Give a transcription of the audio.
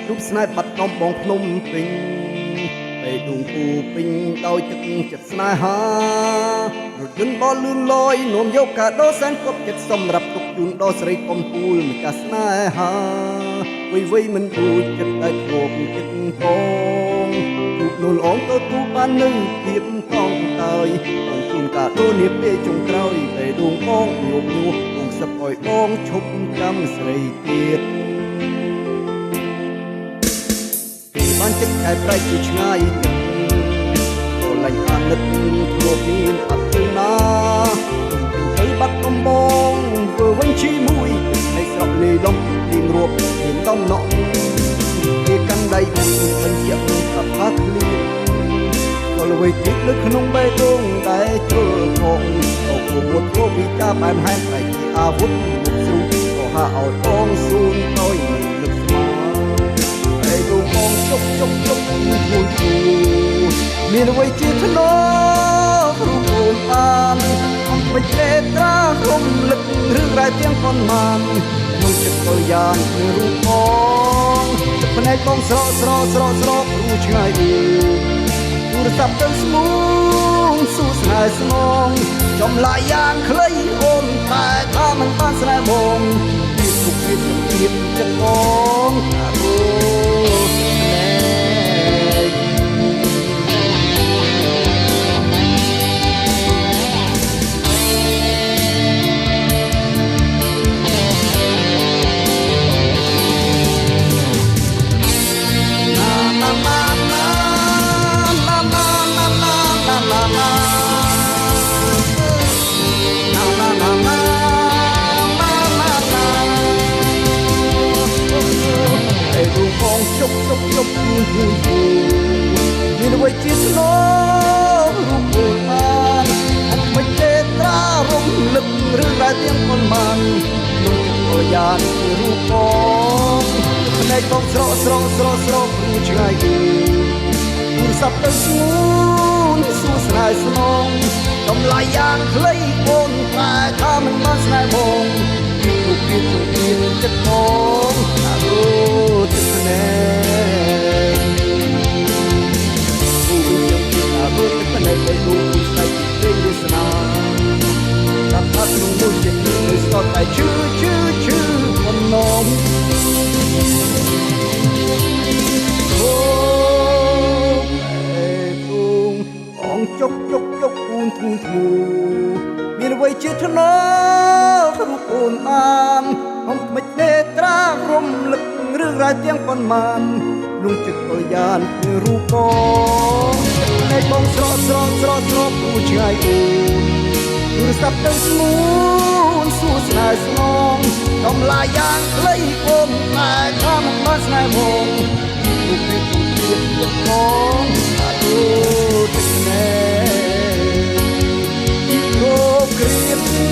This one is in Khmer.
ជប់ស្នេហ៍បាត់ដំបងភ្នំពេញពេលដួងពូពេញដោយទឹកចិត្តស្នេហារថយន្តបលលឿនលយនាំយកកាដូសែនគប់ចិត្តសម្រាប់ទុកជូនដល់ស្រីកំពូលម្ចាស់ស្នេហាវ័យមិនទូចចិត្តតែធ្លាប់ចិត្តផងជួបនួលអងទៅទូបាននៅភាពតងតើយបានជូនកាដូនាពេលចុងក្រោយពេលដួងបងញោមញោមបងសឹកអោយបងឈប់ចាំស្រីទៀតបានចិត្តខែប្រៃជាឆ្ងាយក៏លាញ់អាណិតធ្លាប់មានអត់ទៅណាទៅបាត់ដំបងធ្វើវិញជាមួយនៃស្រុកលេឡំលៀងរួបមានដំណក់គេកាន់ដៃបញ្ជាក់ថាផាត់លៀក៏ល្វីទៀតនៅក្នុងបេះដូងដែលជ្រុលផងក៏ពុំមុតគោពីការបែបហែងតែជាអាវុធមុខស្រួលក៏ហាឲ្យបងស៊ូនតយមិននឹកស្មាហើយដួងបងជប់មួយមានអ្វីជាធ្នោរូបអូនបានអំពេញទេត្រារំលឹករឿងរ៉ាវទាំងប៉ុន្មានក្នុងចិត្តកលយ៉ាងគឺរូបបងទឹកភ្នែកបងស្រកព្រោះឆ្ងាយទូរស័ព្ទទៅស្មូងសួរស្នេហ៍ស្នងចំឡាយយ៉ាងខ្លីអូនតែថាមិនបានស្នេហ៍បងពីទុកពីចិត្តបងអារូជប់មានអ្វីជាស្នូរូបអូនបានអត់មិនទេត្រារំលឹករឿងរ៉ាវទាំងប៉ុន្មានក្នុងចិត្តក៏យ៉ាងជារូបបងភ្នែកបងស្រកព្រោះឆ្ងាយទូរស័ព្ទទៅស្ងួនសួរស្នេហ៍ស្នងតម្លៃយ៉ាងខ្លីអូនតែថាមិនបានស្នេហ៍បងពីរូបភាពចិត្តបងអារូទឹកភ្នែកនៅពេលនោះស្ដីពីវាសនាតាមអត់ក្នុងមួយចិត្តនៅស្ទត់តែឈឺប៉ុណ្ណោះអូអេទូងបងជុកអ៊ូនធ្ងូមានអ្វីជាធ្នោរូបអូនបានអំមិនទេត្រារំលឹករឿងរ៉ាវទាំងប៉ុន្មានលងចិត្តកលយ៉ាងគឺរូបបងនៃបងស្រកព្រោះឆ្ងាយអូនទូរស័ព្ទទៅស្ងួនសួរស្នេហ៍ស្នងតម្លាយ៉ាងខ្លីអូនតែថាមិនបានស្នេហ៍បងទូពីចិត្តបងអាទូទឹកណែអូគ្រៀប